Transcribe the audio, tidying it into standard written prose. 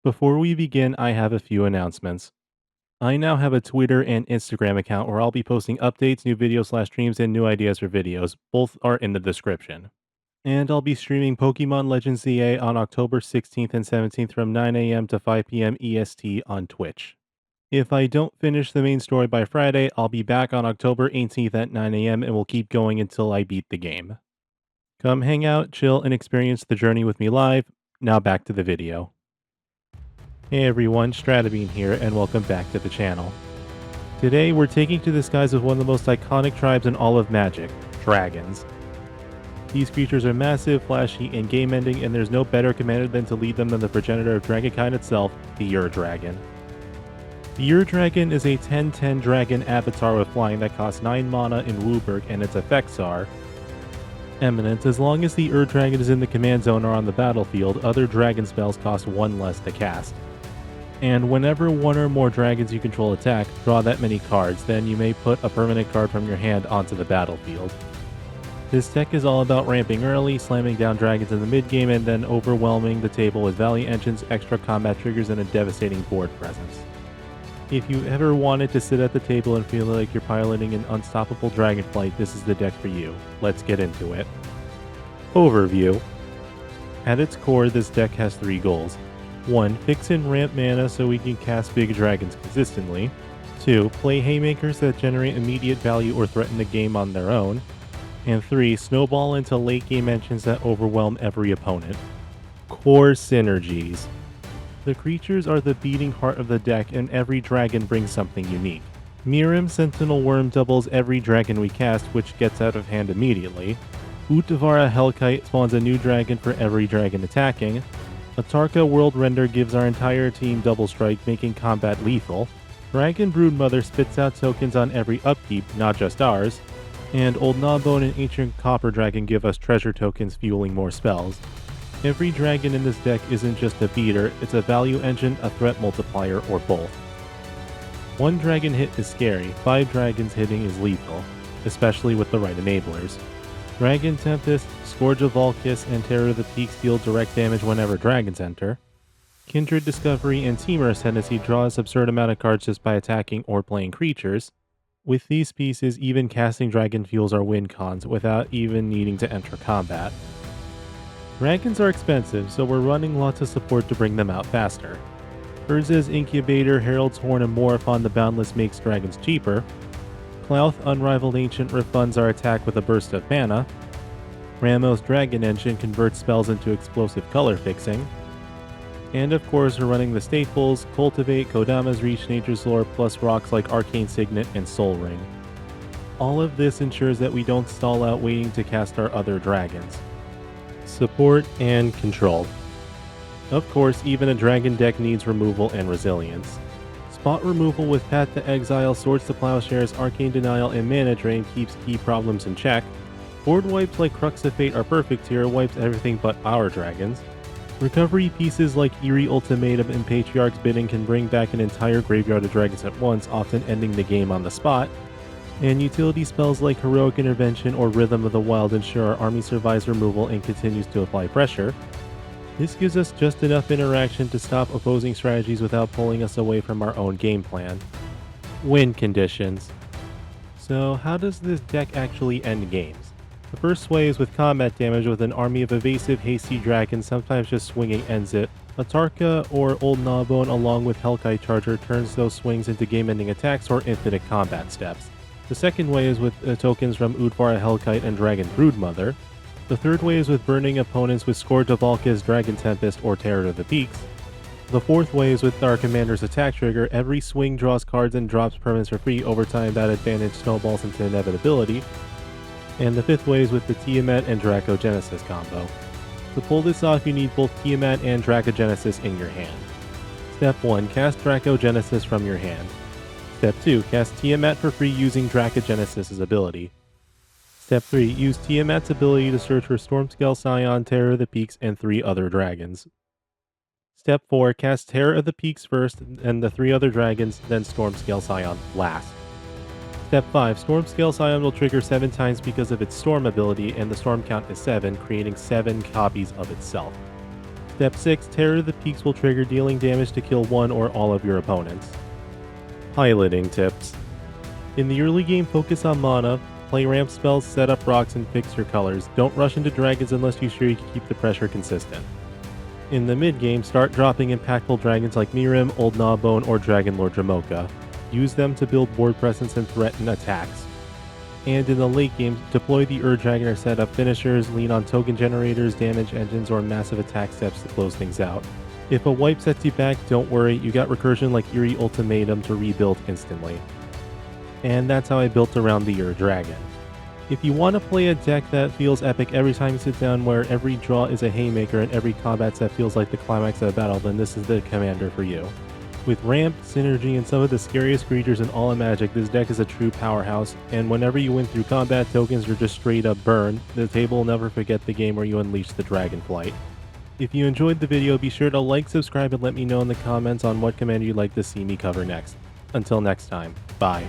Before we begin, I have a few announcements. I now have a Twitter and Instagram account where I'll be posting updates, new videos/streams, and new ideas for videos. Both are in the description. And I'll be streaming Pokemon Legends ZA on October 16th and 17th from 9 a.m. to 5 p.m. EST on Twitch. If I don't finish the main story by Friday, I'll be back on October 18th at 9 a.m. and will keep going until I beat the game. Come hang out, chill, and experience the journey with me live. Now back to the video. Hey everyone, Stratabean here, and welcome back to the channel. Today we're taking to the skies with one of the most iconic tribes in all of Magic, dragons. These creatures are massive, flashy, and game-ending, and there's no better commander than to lead them than the progenitor of dragonkind itself, the Ur-Dragon. The Ur-Dragon is a 10/10 dragon avatar with flying that costs 9 mana in Wooburg, and its effects are Eminent. As long as the Ur-Dragon is in the command zone or on the battlefield, other dragon spells cost 1 less to cast. And whenever one or more dragons you control attack, draw that many cards, then you may put a permanent card from your hand onto the battlefield. This deck is all about ramping early, slamming down dragons in the mid-game, and then overwhelming the table with value engines, extra combat triggers, and a devastating board presence. If you ever wanted to sit at the table and feel like you're piloting an unstoppable Dragonflight, this is the deck for you. Let's get into it. Overview. At its core, this deck has 3 goals. 1. Fix and ramp mana so we can cast big dragons consistently. 2. Play haymakers that generate immediate value or threaten the game on their own. And 3. Snowball into late game engines that overwhelm every opponent. Core synergies. The creatures are the beating heart of the deck, and every dragon brings something unique. Mirim Sentinel Worm doubles every dragon we cast, which gets out of hand immediately. Utvara Hellkite spawns a new dragon for every dragon attacking. Atarka World Render gives our entire team double strike, making combat lethal. Dragon Broodmother spits out tokens on every upkeep, not just ours. And Old Gnawbone and Ancient Copper Dragon give us treasure tokens, fueling more spells. Every dragon in this deck isn't just a beater, it's a value engine, a threat multiplier, or both. 1 dragon hit is scary, 5 dragons hitting is lethal, especially with the right enablers. Dragon Tempest, Scourge of Valkis, and Terror of the Peaks deal direct damage whenever dragons enter. Kindred Discovery and Temur Ascendancy draw an absurd amount of cards just by attacking or playing creatures. With these pieces, even casting dragon fuels our win cons without even needing to enter combat. Dragons are expensive, so we're running lots of support to bring them out faster. Urza's Incubator, Herald's Horn, and Morph the Boundless makes dragons cheaper. Clouth Unrivaled Ancient refunds our attack with a burst of mana. Ramos Dragon Engine converts spells into explosive color fixing. And of course, we're running the staples, Cultivate, Kodama's Reach, Nature's Lore, plus rocks like Arcane Signet and Soul Ring. All of this ensures that we don't stall out waiting to cast our other dragons. Support and control. Of course, even a dragon deck needs removal and resilience. Spot removal with Path to Exile, Swords to Plowshares, Arcane Denial, and Mana Drain keeps key problems in check. Board wipes like Crux of Fate are perfect here, wipes everything but our dragons. Recovery pieces like Eerie Ultimatum and Patriarch's Bidding can bring back an entire graveyard of dragons at once, often ending the game on the spot. And utility spells like Heroic Intervention or Rhythm of the Wild ensure our army survives removal and continues to apply pressure. This gives us just enough interaction to stop opposing strategies without pulling us away from our own game plan. Win conditions. So how does this deck actually end games? The first way is with combat damage with an army of evasive, hasty dragons, sometimes just swinging ends it. Atarka or Old Gnawbone along with Hellkite Charger turns those swings into game-ending attacks or infinite combat steps. The second way is with tokens from Utvara Hellkite and Dragon Broodmother. The third way is with burning opponents with Scourge of Valkis, Dragon Tempest, or Terror of the Peaks. The fourth way is with our commander's attack trigger. Every swing draws cards and drops permanents for free. Over time, that advantage snowballs into inevitability. And the fifth way is with the Tiamat and Dracogenesis combo. To pull this off, you need both Tiamat and Dracogenesis in your hand. Step 1. Cast Dracogenesis from your hand. Step 2. Cast Tiamat for free using Dracogenesis' ability. Step 3. Use Tiamat's ability to search for Stormscale Scion, Terror of the Peaks, and 3 other dragons. Step 4. Cast Terror of the Peaks first, and the 3 other dragons, then Stormscale Scion last. Step 5. Stormscale Scion will trigger 7 times because of its Storm ability, and the Storm count is 7, creating 7 copies of itself. Step 6. Terror of the Peaks will trigger, dealing damage to kill one or all of your opponents. Piloting tips. In the early game, focus on mana, play ramp spells, set up rocks, and fix your colors. Don't rush into dragons unless you're sure you can keep the pressure consistent. In the mid game, start dropping impactful dragons like Mirim, Old Gnawbone, or Dragonlord Dramoka. Use them to build board presence and threaten attacks. And in the late game, deploy the Dragon or set up finishers, lean on token generators, damage engines, or massive attack steps to close things out. If a wipe sets you back, don't worry, you got recursion like Eerie Ultimatum to rebuild instantly. And that's how I built around the Dragon. If you want to play a deck that feels epic every time you sit down, where every draw is a haymaker and every combat set feels like the climax of a battle, then this is the commander for you. With ramp, synergy, and some of the scariest creatures in all of Magic, this deck is a true powerhouse, and whenever you win through combat tokens or just straight up burn, the table will never forget the game where you unleashed the Dragonflight. If you enjoyed the video, be sure to like, subscribe, and let me know in the comments on what commander you'd like to see me cover next. Until next time, bye.